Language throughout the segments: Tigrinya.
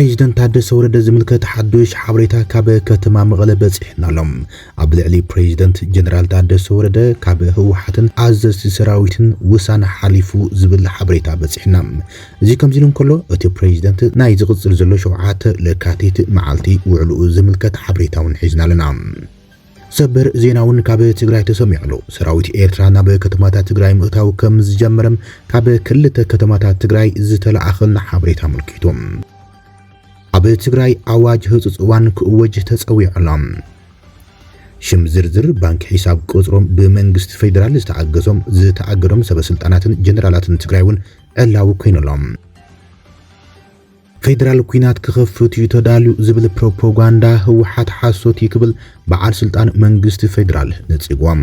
ፕሬዚደንት ታደሰ ወረደ ዝምልከት ሓዱሽ ሓበሬታ ካብ ከተማ መቐለ በፂሕናሎም ኣብ ልዕሊ ፕሬዚደንት ጀነራል ታደሰ ወረደ ካብ ህወሓትን ኣዘዝቲ ሰራዊትን ውሳነ ሓሊፉ ዝብል ሓበሬታ በፂሕና እዚ ከምዚ ኢሉ እንከሎ እቲ ፕሬዚደንት ናይ ዝቕፅል ዘሎ ሸውዓተ ለካቲት መዓልቲ ውዕልኡ ዝምልከት ሓበሬታውን ሒዝና ኣለና ሰበር ዜናውን ካብ ትግራይ ተሰሚዕሉ ሰራዊት ኤርትራ ናብ ከተማታት ትግራይ ምእታው ከም ዝጀመረም ካብ ክልተ ከተማታት ትግራይ ዝተለኣኸልና ሓበሬታ መልኪቶም ኣብ ትግራይ ኣዋጅ ህጹጽ እዋን ክእወጅ ተጸዊዕሎም ሽም ዝርዝር ባንክ ሒሳብ ቁጽሮም ብመንግስቲ ፌደራል ዝተኣገዶም ሰበስልጣናትን ጀነራላትን ትግራይውን ዕላው ኮይኖሎም ፌደራል ኩናት ክኸፍት ይተዳልዩ ዝብል ፕሮፓጋንዳ ህወሓት ሓሶት ይክብል በዓል ስልጣን መንግስቲ ፌደራል ነጽጓም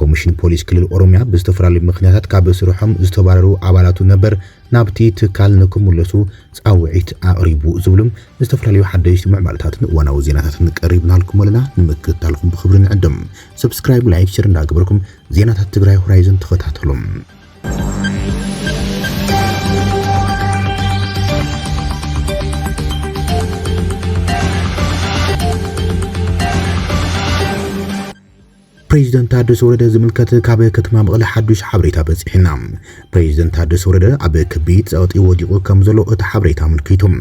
ኮሚሽን ፖሊስ ክልል ኦሮሚያ ብዝተፈላለዩ ምኽንያታት ካብ ስርሖም ዝተባረሩ ኣባላቱ ነበር ናብቲ ትካል ንክምለሱ ጻውዒት ኣቕሪቡ ዝብሉም ዝተፈላለዩ ሓደሽቲ ምዕባለታትን እዋናዊ ዜናታትን ቀሪብናልኩም ኣለና ንምክትታልኩም ብኽብሪ ንዕድም ሰብስክራይብ ላይክ ሼር እንዳገበርኩም ዜናታት ትግራይ ሆራይዘን ተኸታተሉም ፕሬዚደንት ታደሰ ወረደ ዝምልከት ካብ ከተማ መቐለ ሓዱሽ ሓበሬታ በፂሕና ፕሬዚደንት ታደሰ ወረደ ኣብ ከቢድ ጸቕጢ ወዲቑ ከም ዘሎ እቲ ሓበሬታ ምልክቶም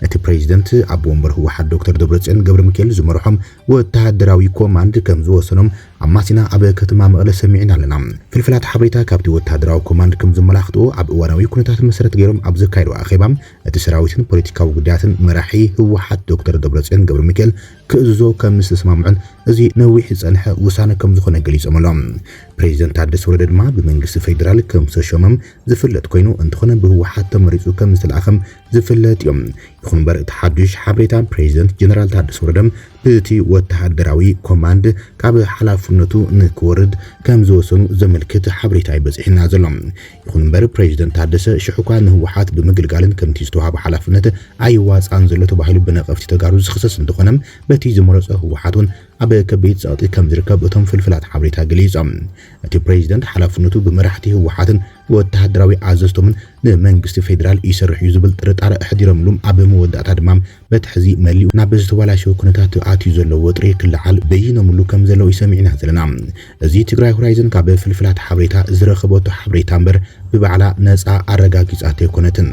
እቲ ፕሬዚደንት ኣብ ወንበር ህወሓት ዶክተር ደብረጽዮን ገብረ ሚካኤል ዝመርሖም ወተሃደራዊ ኮማንድ ከም ዝወሰኖም ኣማሲና ኣብ ከተማ መቐለ ሰሚዕና ኣለና ፍልፍላት ሓበሬታ ካብቲ ወተሃደራዊ ኮማንድ ከም ዝመላኽቱ ኣብ እዋናዊ ኩነታት መሰረት ገይሮም ኣብ ዘካይዱ ኣኼባ እቲ ሰራዊትን ፖለቲካዊ ጉዳያትን መራሒ ህወሓት ዶክተር ደብረጽዮን ገብረ ሚካኤል ክእዝዞ ከም ዝተስማምዑን እዚ ነዊሕ ዝጸንሐ ውሳነ ከም ዝኾነ ገሊጾም ኣሎም ፕሬዚደንት ታደሰ ወረደ ድማ ብመንግስቲ ፌደራል ከም ዝተሾመም ዝፍለጥ ኮይኑ እንትኾነ ብህወሓት ተመሪጹ ከም ዝተለኣኸም ዝፍለጥ እዮም ይኹን እምበር እቲ ሓዱሽ ሓበሬታ ፕሬዚደንት ጀነራል ታደሰ ወረደ ብእቲ ወተሃደራዊ ኮማንድ ካብ ሓላፍነቱ ንክወርድ ከም ዝወሰኑ ዘመልክት ሓበሬታ ይበፂሕና ዘሎ ይኹን እምበር ፕሬዚደንት ታደሰ ሽሑኳ ንህወሓት ብምግልጋልን ከምቲ ዝተዋሃበ ሓላፍነት ኣይዋፃን ዘሎ ተባሂሉ ብነቐፍቲ ተጋሩ ዝኽሰስ እንትኾነ በቲ ዝመረፀ ህወሓትን ኣብ ከቢድ ጸቕጢ ከም ዝርከብ እቶም ፍልፍላት ሓበሬታ ገሊጾም እቲ ፕሬዚደንት ሓላፍነቱ ብመራሕቲ ህወሓትን ወተሃደራዊ ኣዘዝቶምን ንመንግስቲ ፌደራል ይሰርሕ እዩ ዝብል ጥርጣረ እሕዲሮምሉም ኣብ መወዳእታ ድማ በትሕዚ መሊኡ ናብ ዝተበላሸወ ኩነታት ኣትዩ ዘሎ ወጥሪ ክለዓል በይኖምሉ ከም ዘለው ይሰሚዕና ዘለና እዚ ትግራይ ሆራይዘን ካብ ፍልፍላት ሓበሬታ ዝረኸበቶ ሓበሬታ እምበር ብባዕላ ነፃ ኣረጋጊጻት ኣይኮነትን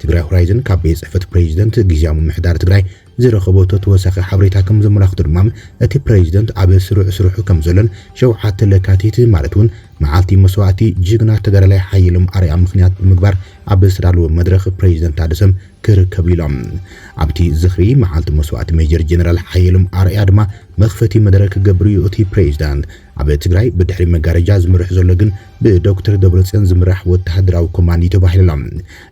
ትግራይ ሆራይዘን ካብ ቤት ጽሕፈት ፕሬዚደንት ግዚያዊ ምምሕዳር ትግራይ ዝረኸበቶ ተወሳኺ ሓበሬታ ከም ዘመላኽቱ ድማ እቲ ፕሬዚደንት ኣብ ስሩዕ ከም ዘሎን ሸውዓተ ለካቲት ማለት እውን መዓልቲ መስዋዕቲ ጅግና ተጋዳላይ ሓየሎም ኣርያ ምኽንያት ብምግባር ኣብ ዝተዳለወ መድረኽ ፕሬዚደንት ታደሰም ክርከብ ኢሎም ኣብቲ ዝኽሪ መዓልቲ መስዋዕቲ ሜጀር ጀነራል ሓየሎም ኣርያ ድማ መኽፈቲ መድረክ ክገብር እዩ እቲ ፕሬዚደንት ኣብ ትግራይ ብድሕሪ መጋረጃ ዝምራሕ ዘሎ ግን ብዶክተር ደብረጽዮን ዝምራሕ ወተሃደራዊ ኮማንድ ተባሂሎም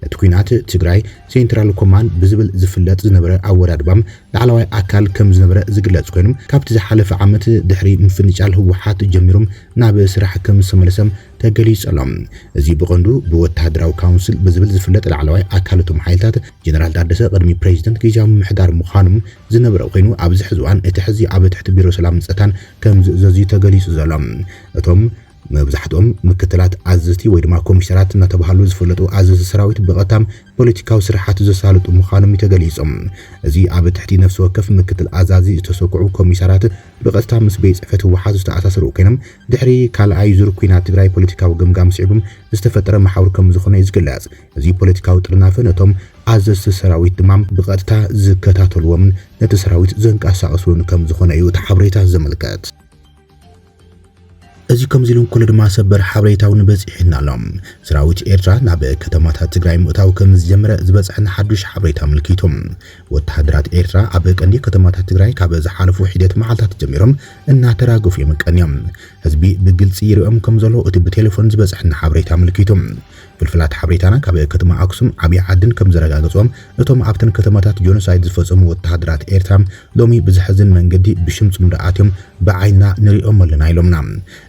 እቲ ኩናት ትግራይ ሴንትራል ኮማንድ ብዝብል ዝፍለጥ ዝነበረ ኣወዳድባም ላዕለዋይ ኣካል ከም ዝነበረ ዝግለጽ ኮይኑ ካብቲ ዝሓለፈ ዓመት ድሕሪ ምፍንጫል ህወሓት ጀሚሮም ናብ ስራሕ ከም ዝተመለሰም ተገሊጾሎም እዚ ብቐንዱ ብወተሃደራዊ ካውንስል ብዝብል ዝፍለጥ ላዕለዋይ ኣካላቶም ሓይልታት ጀነራል ታደሰ ቅድሚ ፕሬዚደንት ግዚያዊ ምምሕዳር ምዃኖም ዝነበረ ኮይኑ ኣብዚ ሕዚ እዋን እቲ ሕዚ ኣብ ትሕቲ ቢሮ ሰላም ጸጥታን ከም ዝእዘዙ ተገሊጹ ዘሎ እቶም መብዛሕትኦም ምክትላት ኣዘዝቲ ወይ ድማ ኮሚሽነራት እናተባሃሉ ዝፍለጡ ኣዘዝቲ ሰራዊት ብቐጥታ ፖለቲካዊ ስራሓት ዘሳልጡ ምዃኖም ተገሊጾም እዚ ኣብ ትሕቲ ነፍሲ ወከፍ ምክትል ኣዛዚ ዝተሰኩዑ ኮሚሽነራት ብቐጥታ ምስ ቤት ጽሕፈት ህወሓት ዝተኣሳሰሩ ኮይኖም ድሕሪ ካልኣይ ዙር ኩናት ትግራይ ፖለቲካዊ ግምጋም ስዒቦም ዝተፈጠረ ማሕበር ከም ዝኾነ ይዝግለጽ እዚ ፖለቲካዊ ጥርናፈ ነቶም ኣዘዝቲ ሰራዊት ድማ ብቐጥታ ዝከታተልዎምን ነቲ ሰራዊት ዘንቀሳቕሱን ከም ዝኾነ እዩ እቲ ሓበሬታ ዘመልክት እዚ ከምዚ ኢሉ እንከሎ ድማ ሰበር ሓበሬታውን በፂሕና ኣሎም ሰራዊት ኤርትራ ናብ ከተማታት ትግራይ ምእታው ከም ዝጀመረ ዝበፅሐና ሓዱሽ ሓበሬታ ምልክቶም ወተሃደራት ኤርትራ ኣብ ቀንዲ ከተማታት ትግራይ ካብ ዝሓለፉ ሒደት መዓልታት ጀሚሮም እናተራገፉ የመቀንዮም ህዝቢ ብግልጽ ይርኦም ከም ዘሎ እቲ ብቴሌፎን ዝበፅሐና ሓበሬታ ምልክቶም ፍልፍላት ሓበሬታና ካብ ከተማ ኣክሱም ዓብይ ዓድን ከም ዘረጋገጾም እቶም ኣብተን ከተማታት ጆኖሳይድ ዝፈጸሙ ወተሃደራት ኤርትራ ሎሚ ብዝሕዝን መንገዲ ብሽምጽም ደኣትዮም ብዓይና ንሪኦም ኣለና ኢሎምና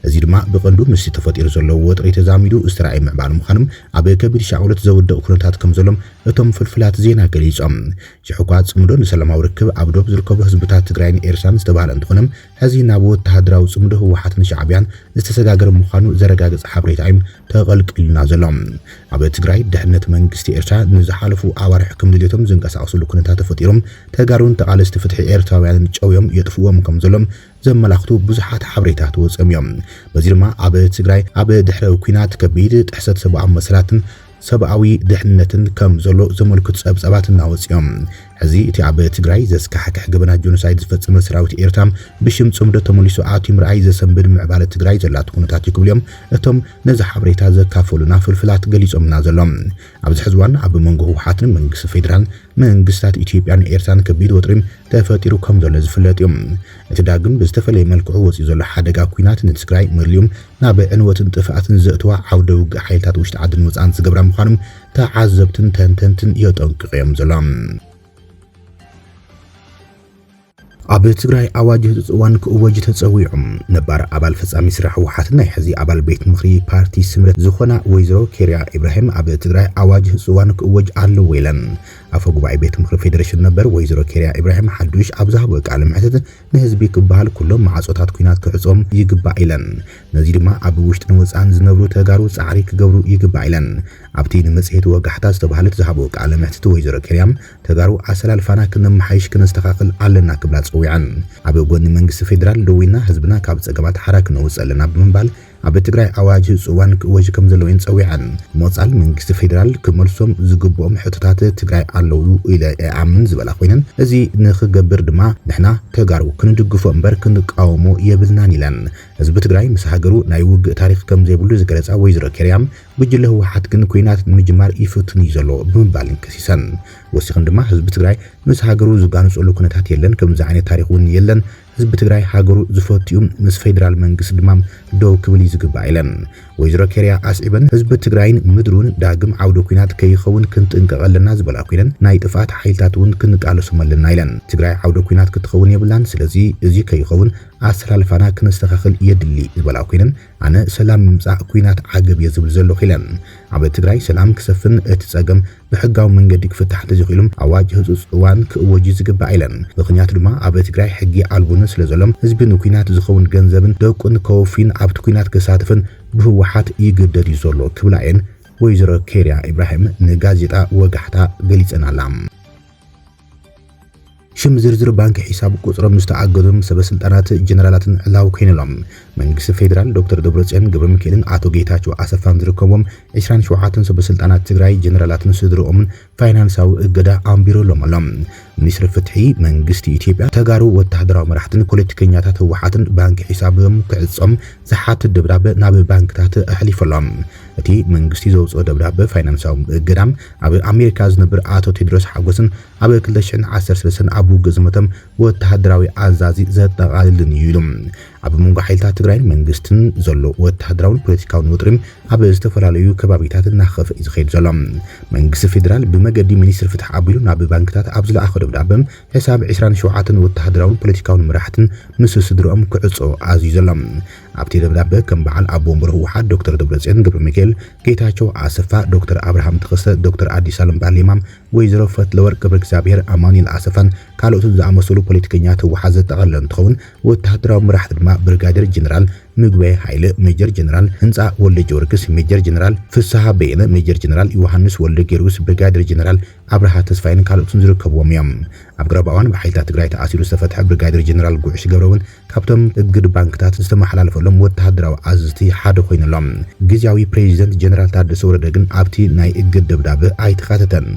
እዚ ድማ ብቐንዱ ምስ ተፈጢሩ ዘሎ ወጥሪ ተዛሚዱ ዝተራእየ ምዕባል ምዃኖም ኣብ ከቢድ ሻዕውለት ዘወደቕ ኩነታት ከም ዘሎም እቶም ፍልፍላት ዜና ገሊጾም ሽሑኳ ጽምዶ ንሰላማዊ ርክብ ኣብ ዶብ ዝርከቡ ህዝብታት ትግራይን ኤርትራን ዝተባሃለ እንትኾነም ሕዚ ናብ ወተሃደራዊ ጽምዶ ህወሓትን ሻዕብያን ሻዕብያን ዝተሰጋገረ ምዃኑ ዘረጋግጽ ሓበሬታ እዩ ተቐልቂሉና ዘሎ ኣብ ትግራይ ድሕነት መንግስቲ ኤርትራ ንዝሓለፉ ኣዋርሕ ከም ድሌቶም ዝንቀሳቐስሉ ኩነታት ተፈጢሮም ተጋሩን ተቓለስቲ ፍትሒ ኤርትራውያንን ጨውዮም የጥፍዎም ከም ዘሎም ዘመላኽቱ ብዙሓት ሓበሬታት ወፅኦም እዮም በዚ ድማ ኣብ ትግራይ ኣብ ድሕረ ኩናት ከቢድ ጥሕሰት ሰብኣዊ መሰላትን ሰብኣዊ ድሕነትን ከም ዘሎ ዘመልክቱ ጸብጸባት እናወፅኦም ሕዚ እቲ ኣብ ትግራይ ዘስካሕክሕ ገበና ጆኖሳይድ ዝፈጽመ ሰራዊት ኤርትራ ብሽም ጽምዶ ተመሊሱ ኣትዩ ምርኣይ ዘሰንብድ ምዕባለ ትግራይ ዘላት ኩነታት ይክብልዮም እቶም ነዚ ሓበሬታ ዘካፈሉና ፍልፍላት ገሊጾምና ዘሎም ኣብዚ ሕዚ እዋን ኣብ መንጎ ህወሓትን መንግስቲ ፌደራል መንግስታት ኢትዮጵያን ኤርትራን ከቢድ ወጥሪም ተፈጢሩ ከም ዘሎ ዝፍለጥ እዮም እቲ ዳግም ብዝተፈለየ መልክዑ ወፂኡ ዘሎ ሓደጋ ኩናት ንትግራይ መርልዮም ናብ ዕንወትን ጥፍኣትን ዘእትዋ ዓውደ ውግእ ሓይልታት ውሽጢ ዓድን ወፃን ዝገብራ ምዃኖም ተዓዘብትን ተንተንትን የጠንቅቖም ዘሎም ኣብ ትግራይ ኣዋጅ ህጹጽዋን ክእወጅ ተጸዊዖም ነባር ኣባል ፈጻሚ ስራሕ ህወሓት ናይ ሕዚ ኣባል ቤት ምኽሪ ፓርቲ ስምረት ዝኾና ወይዘሮ ኬርያ ኢብራሂም ኣብ ትግራይ ኣዋጅ ህጹጽዋን ክእወጅ ኣለዎ ኢለን ኣፈ ጉባኤ ቤት ምኽሪ ፌደሬሽን ነበር ወይዘሮ ኬርያ ኢብራሂም ሓዱሽ ኣብ ዝሃቦ ቃለ መሕትት ንህዝቢ ክበሃል ኩሎም ማዕጾታት ኩናት ክዕጾም ይግባእ ኢለን ነዚ ድማ ኣብ ውሽጢ ወፃን ዝነብሩ ተጋሩ ጻዕሪ ክገብሩ ይግባእ ኢለን ኣብቲ ንመጽሔት ወጋሕታ ዝተባሃለት ዝሃቦ ቃለ መሕትት ወይዘሮ ኬርያም ተጋሩ ኣሰላልፋና ክንመሓይሽ ክነስተኻኽል ኣለና ክብላ ጸዊዐን ኣብ ጎኒ መንግስቲ ፌደራል ደዊና ህዝብና ካብ ጸገማት ሓራክ ነውፅእ ኣለና ብምባል ኣብ ትግራይ ኣዋጅ ህጹጽዋን ክእወጅ ከም ዘለወን ጸዊዐን ሞጻል መንግስቲ ፌደራል ክመልሶም ዝግብኦም ሕቶታት ትግራይ ኣለዉ ኢለ ኣምን ዝበላ ኮይነን እዚ ንኽገብር ድማ ንሕና ተጋሩ ክንድግፎ እምበር ክንቃወሞ የብልናን ኢለን ህዝቢ ትግራይ ምስ ሃገሩ ናይ ውግእ ታሪክ ከም ዘይብሉ ዝገለጻ ወይዘሮ ኬርያም ጉጅለ ህወሓት ግን ኩናት ንምጅማር ይፍትን እዩ ዘሎ ብምባል ከሲሰን ወሲኽን ድማ ህዝቢ ትግራይ ምስ ሃገሩ ዝጋንጸሉ ኩነታት የለን ከምዚ ዓይነት ታሪክ እውን የለን ህዝቢ ትግራይ ሃገሩ ዝፈትዩ ምስ ፌደራል መንግስቲ ድማ ደው ክብል ዝግባእ ኢለን ወይዘሮ ኬርያ ኣስዒበን ህዝቢ ትግራይን ምድሩን ዳግም ዓውደ ኩናት ከይኸውን ክንጥንቀቐለና ዝበላ ኮይነን ናይ ጥፋት ሓይልታት እውን ክንቃለሶም ኣለና ኢለን ትግራይ ዓውደ ኩናት ክትኸውን የብላን ስለዚ እዚ ከይኸውን ኣሰላልፋና ክንስተኻኽል የድሊ ዝበላ ኮይነን ኣነ ሰላም ምምጻእ ኩናት ዓገብ የዝብል ዘሎ ኢለን ኣብ ትግራይ ሰላም ክሰፍን እቲ ጸገም ብሕጋዊ መንገዲ ክፍታሕ ተዘኺሎም ኣዋጅ ህጹጽዋን ክእወጅ ዝግባእ ኢለን ምኽንያቱ ድማ ኣብ ትግራይ ሕጊ ኣልቦን ስለዘሎም ህዝቢ ንኩናት ዝኸውን ገንዘብን ደቁን ከወፊን ኣብቲ ኩናት ክሳተፍን ብህወሓት ይግደድ እዩ ዘሎ ክብላ እየን ወይዘሮ ኬርያ ኢብራሂም ንጋዜጣ ወጋሕታ ገሊጸናላ ሽም ዝርዝር ባንክ ሒሳብ ቁጽሮም ዝተኣገዶም ሰበስልጣናት ጀነራላትን ዕላው ኮይኖም መንግስቲ ፌደራል ዶክተር ደብረጽዮን ገብረ ሚካኤልን ኣቶ ጌታቸው ኣሰፋን ዝርከቦም 27 ሰበስልጣናት ትግራይ ጀነራላትን ስድሮኦምን ፋይናንሳዊ እገዳ ኣንቢሮሎም ኣሎም ሚኒስትሪ ፍትሒ መንግስቲ ኢትዮጵያ ተጋሩ ወታደራዊ መራሕትን ፖለቲከኛታት ህወሓትን ባንክ ሒሳቦም ክዕጾም ዝሓትት ደብዳቤ ናብ ባንክታት ኣሕሊፎሎም እቲ መንግስቲ ዘውፅኦ ደብዳቤ ፋይናንሳዊ እገዳም ኣብ ኣሜሪካ ዝነብር ኣቶ ቴድሮስ ሓጎስን ኣብ 2013 ኣብ ውግዝመቶም ወታደራዊ ኣዛዚ ዘጠቓልልን እዩ ኢሎም ኣብ መንጎ ሓይልታት ትግራይን መንግስትን ዘሎ ወታደራውን ፖለቲካውን ውጥሪም ኣብ ዝተፈላለዩ ከባቢታት እናኸፍእ ዝኸይድ ዘሎ መንግስቲ ፌደራል ብመገዲ ሚኒስትሪ ፍትሒ ኣቢሉ ናብ ባንክታት ኣብ ዝለኣኸ ደብዳቤ ሕሳብ 27 ወታደራውን ፖለቲካውን መራሕትን ምስ ስድሮኦም ክዕጾ ኣዝዩ ዘሎ ኣብቲ ደብዳቤ ከም በዓል ኣቦ ወንበር ህወሓት ዶክተር ደብረጽዮን ገብረ ሚካኤል ጌታቸው ኣሰፋ ዶክተር ኣብርሃም ተኸስተ ዶክተር አዲስ አለም ባሌማም ወይዘሮ ፈትለወርቅ ገብረ እግዚአብሔር አማኑኤል አሰፋን ካልኦትን ዝኣመሰሉ ፖለቲከኛታት ህወሓት ዘጠቓለለ እንትኸውን ወታደራዊ መራሕቲ ድማ ብርጋዴር ጀነራል ምግበይ ኃይለ ሜጀር ጀነራል ህንፃ ወልደ ጊዮርጊስ ሜጀር ጀነራል ፍስሐ በየነ ሜጀር ጀነራል ዮሐንስ ወልደ ጊዮርጊስ ብርጋዴር ጀነራል አብርሃ ተስፋይን ካልኦትን ዝርከብዎም እዮም ኣብ ገረባዋን ብሓይልታት ትግራይ ተኣሲሩ ዝተፈትሐ ብርጋዴር ጀነራል ጉዕሽ ገብረውን ካብቶም እግድ ባንክታት ዝተመሓላለፈሎም ወታደራዊ ኣዘዝቲ ሓደ ኮይኖሎም ግዚያዊ ፕሬዚደንት ጀነራል ታደሰ ወረደ ግን ኣብቲ ናይ እግድ ደብዳቤ ኣይተኻተተን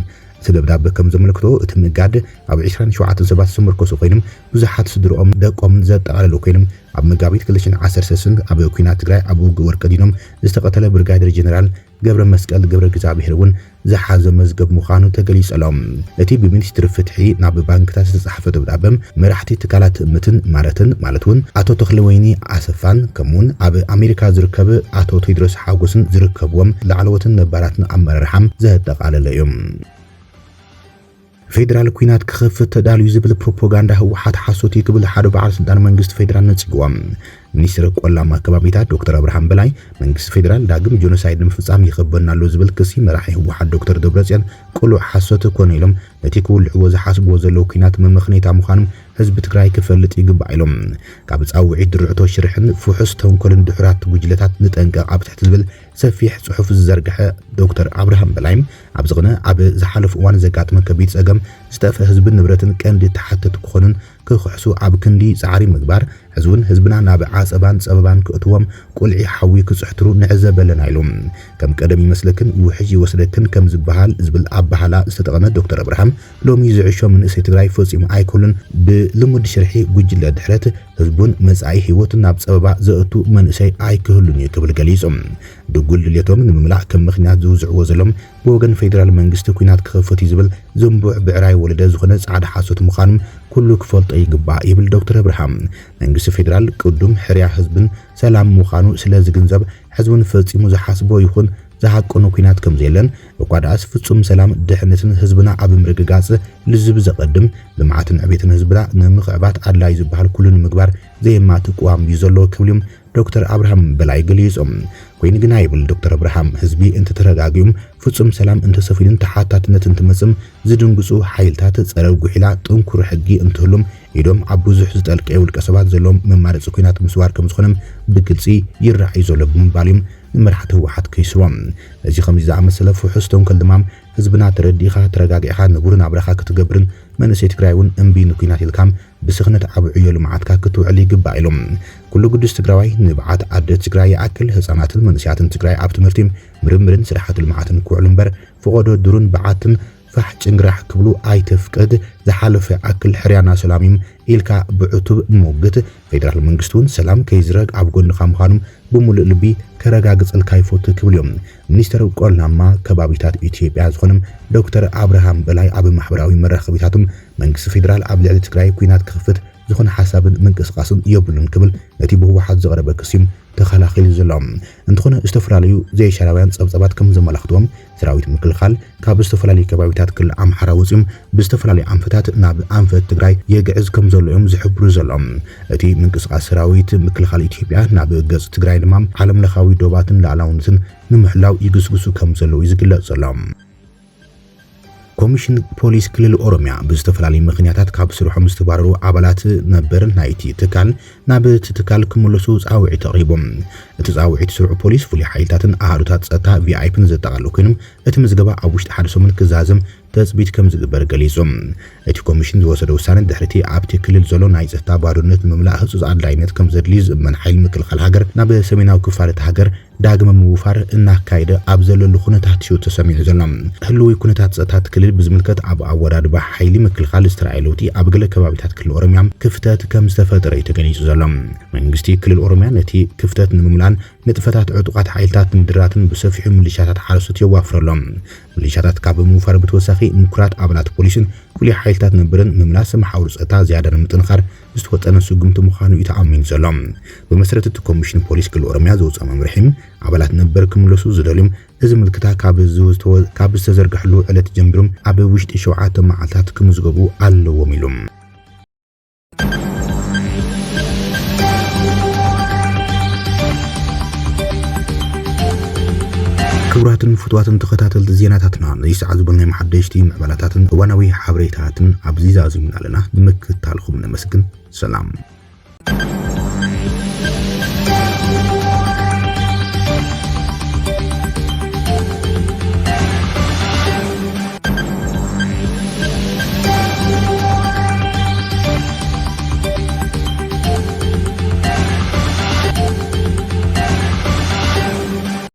እቲ ደብዳቤ ከም ዘመልክቶ እቲ ምጋድ ኣብ 27 ሰባት ዝምርኮሱ ኮይኖም ብዙሓት ስድሮኦም ደቆምን ዘጠቓለሉ ኮይኖም ኣብ መጋቢት 2013 ኣብ ኩናት ትግራይ ኣብ ውግእ ወርቀዲኖም ዝተቐተለ ብርጋዴር ጀነራል ገብረ መስቀል ገብረ እግዚአብሔር እውን ዝሓዘ መዝገብ ምዃኑ ተገሊጸሎም እቲ ብሚኒስትሪ ፍትሒ ናብ ባንክታት ዝተጻሕፈ ደብዳቤ መራሕቲ ትካላት እምነትን ማለት እውን ኣቶ ተኽለወይኒ ኣሰፋን ከምኡውን ኣብ ኣሜሪካ ዝርከብ ኣቶ ቴድሮስ ሓጎስን ዝርከብዎም ላዕለዎትን ነባራትን ኣመራርሓም ዘጠቓለለ እዮም ፌደራል ኩናት ክኸፍት ተዳልዩ ዝብል ፕሮፓጋንዳ ህወሓት ሓሶት ይክብል ሓደ በዓል ስልጣን መንግስቲ ፌደራል ነጽግዎም ሚኒስትር ቆላማ አካባቢታት ዶክተር አብርሃም በላይ መንግስት ፌደራል ዳግም ጆኖሳይድ ምፍጻም ይኸበናሉ ዝብል ክሲ መራሒ ህወሓት ዶክተር ደብረጽዮን ቁሉዕ ሓሶት ኮነ ኢሎም እቲ ክውልዕዎ ዝሓስብዎ ዘለዉ ኩናት መምኽኔታ ምዃኑ ህዝቢ ትግራይ ክፈልጥ ይግባእ ኢሎም ካብ ጻውዒት ድርዕቶ ሽርሕን ፍሑስ ተንኮልን ድሕራት ጉጅለታት ንጠንቀቕ ኣብ ትሕቲ ዝብል ሰፊሕ ጽሑፍ ዝዘርግሐ ዶክተር አብርሃም በላይ ኣብ ዝቕነ ኣብ ዝሓለፉ እዋን ዘጋጥመ ከቢድ ፀገም ዝተፈ ህዝብን ንብረትን ቀንዲ ተሓተት ክኾኑን ክኽሕሱ ኣብ ክንዲ ጻዕሪ ምግባር ህዝብን ህዝብና ናብ ዓጸባን ጸበባን ክእትዎም ቁልዒ ሓዊ ክጽሕትሩ ንዕዘበለና ኢሎም ከም ቀደም ይመስለክን ውሕጅ ይወስደክን ከም ዝበሃል ዝብል ኣባሃላ ዝተጠቐመ ዶክተር አብርሃም ሎሚ ዝዕሾ መንእሰይ ትግራይ ፈጺሙ ኣይኮሉን ብልሙድ ሽርሒ ጉጅለ ድሕረት ህዝቡን መጻኢ ህይወትን ናብ ጸበባ ዘእቱ መንእሰይ ኣይክህሉን ክብል ገሊጾም ድጉል ድልየቶም ንምምላእ ከም ምኽንያት ዝውዝዕዎ ዘሎም ብወገን ፌደራል መንግስቲ ኩናት ክኸፈት ዝብል ዝንቡዕ ብዕራይ ወለደ ዝኾነ ጻዕዳ ሓሶት ምዃኑ ኩሉ ክፈልጦ ይግባእ ይብል ዶክተር አብርሃም መንግስቲ ፌደራል ቅዱም ሕርያ ህዝብን ሰላም ምዃኑ ስለ ዝግንዘብ ህዝቡን ፈጺሙ ዝሓስቦ ይኹን ዝሓቆኑ ኩናት ከም ዘለን ወቋዳስ ፍጹም ሰላም ድሕነትን ህዝብና ኣብ ምርግጋጽ ልዝብ ዘቀድም ልምዓትን ዕቤትን ህዝብና ንምኽዕባት ኣድላይ ዝበሃል ኩሉን ምግባር ዘየማት ቋም ይዘሎ ክብልም ዶክተር አብርሃም በላይ ገሊጾም ኮይኑ ግና ይብል ዶክተር አብርሃም ህዝቢ እንተ ተረጋጊዮም ፍጹም ሰላም እንተ ሰፊልን ተሓታትነት እንትመጽም ዝድንግጹ ሓይልታት ጸረ ጉሒላ ጥንኩር ሕጊ እንትህሉም ኢዶም ኣብ ብዙሕ ዝጠልቀ ውልቀ ሰባት ዘሎም መማረፂ ኩናት ምስዋር ከም ዝኾነም ብግልጺ ይራኣይ ዘሎ ብምባልዮም ንመራሕቲ ህወሓት ከይስቦም እዚ ከምዚ ዝኣመሰለ ፍሑስ ተንኮል ድማ ህዝብና ተረዲኻ ተረጋጊዕኻ ንቡርን ኣብረኻ ክትገብርን መንእሰይ ትግራይ እውን እምቢ ንኩናት ኢልካም ብስኽነት ኣብ ዕዮ ልምዓትካ ክትውዕል ይግባእ ኢሎም ኩሉ ቅዱስ ትግራዋይ ንብዓት ዓዲ ትግራይ ይኣክል ህፃናትን መንእሰያትን ትግራይ ኣብ ትምህርቲ ምርምርን ስራሕቲ ልምዓትን ክውዕሉ እምበር ፍቆዶ ድሩን በዓትን ፋሕ ጭንግራሕ ክብሉ ኣይተፍቀድ ዝሓለፈ ኣክል ሕርያና ሰላሚም ኢልካ ብዕቱብ ሞግት ፌደራል መንግስቱን ሰላም ከይዝረግ ኣብ ጎንኻ ምዃኑም ብሙሉእ ልቢ ከረጋግጸልካ ይፈቱ ክብልዮም ሚኒስትር ቆላማ ከባቢታት ኢትዮጵያ ዝኾነም ዶክተር አብርሃም በላይ ኣብ ማሕበራዊ መራኸቢታቱም መንግስቲ ፌደራል ኣብ ልዕሊ ትግራይ ኩናት ክኽፍት ዝኾነ ሓሳብን ምንቅስቃስን የብሉን ክብል ነቲ ብህወሓት ዘቕረበ ክሲም ተኸላኺሉ ዘሎም እንትኾነ ዝተፈላለዩ ዘይሻራውያን ጸብጸባት ከም ዘመላኽትዎም ሰራዊት ምክልኻል ካብ ዝተፈላለዩ ከባቢታት ክልል ኣምሓራ ወፂኦም ብዝተፈላለዩ ኣንፈታት ናብ ኣንፈት ትግራይ የግዕዝ ከም ዘለዮም ዝሕብሩ ዘሎም እቲ ምንቅስቃስ ሰራዊት ምክልኻል ኢትዮጵያ ናብ ገጽ ትግራይ ድማ ዓለም ለኻዊ ዶባትን ላዕላውነትን ንምሕላው ይግስግሱ ከም ዘለዉ ይዝግለጽ ዘሎም ኮሚሽን ፖሊስ ክልል ኦሮሚያ ብዝተፈላለዩ ምኽንያታት ካብ ስርሖም ዝተባረሩ ኣባላት ነበር ናይቲ ትካል ናብ ትካል ክምለሱ ጻውዒት ተቕሪቦም እቲ ጻውዒት ስርዑ ፖሊስ ፍሉይ ሓይልታትን ኣሃዱታት ጸጥታ ቪአይፒን ዘጠቓልሉ ኮይኖም እቲ ምዝገባ ኣብ ውሽጢ ሓደ ሰሙን ክዛዘም ተጽቢት ከም ዝግበር ገሊጾም እቲ ኮሚሽን ዝወሰደ ውሳነ ድሕርቲ ኣብቲ ክልል ዘሎ ናይ ጸጥታ ባዶነት ንምምላእ ህጹጽ ኣድላይነት ከም ዘድሊ ዝእመን ሓይሊ ምክልኻል ሃገር ናብ ሰሜናዊ ክፋል እቲ ሃገር ዳግመ ምውፋር እናካይደ ኣብ ዘለሉ ኩነታት ሽው ተሰሚዑ ዘሎ ህልዊ ኩነታት ጸጥታ ክልል ብዝምልከት ኣብ ኣወዳድባ ሓይሊ ምክልኻል ዝተራእየ ለውጢ ኣብ ገለ ከባቢታት ክልል ኦሮሚያ ክፍተት ከም ዝተፈጠረ ተገሊጹ ዘሎ መንግስቲ ክልል ኦሮሚያ ነቲ ክፍተት ንምምላን ንጥፈታት ዕጡቃት ሓይልታት ምድራትን ብሰፊሑ ሚሊሻታት ሓረስቶት የዋፍረሎም ሚሊሻታት ካብ ምውፋር ብተወሳኺ ምኩራት ኣባላት ፖሊስን ፍሉይ ሓይልታት ነበርን ምምላስ ማሕበሩ ጸጥታ ዝያዳ ንምጥንኻር ዝተወጠነ ስጉምቲ ምዃኑ ይተኣሚን ዘሎ ብመሰረት እቲ ኮሚሽን ፖሊስ ክልል ኦሮሚያ ዘውፅአ መምርሒም ኣባላት ነበር ክምለሱ ዝደልዮም እዚ ምልክታ ካብ ዝተዘርግሕሉ ዕለት ጀሚሮም ኣብ ውሽጢ 7 መዓልታት ክምዝገቡ ኣለዎም ኢሎም ክቡራትን ፍትዋትን ተኸታተልቲ ዜናታትና ነዚ ሰዓት ዝበልናይ መሓደሽቲ ምዕባላታትን እዋናዊ ሓበሬታትን ኣብዚ ዛዚምና ኣለና ንምክትታልኩም ነመስግን ሰላም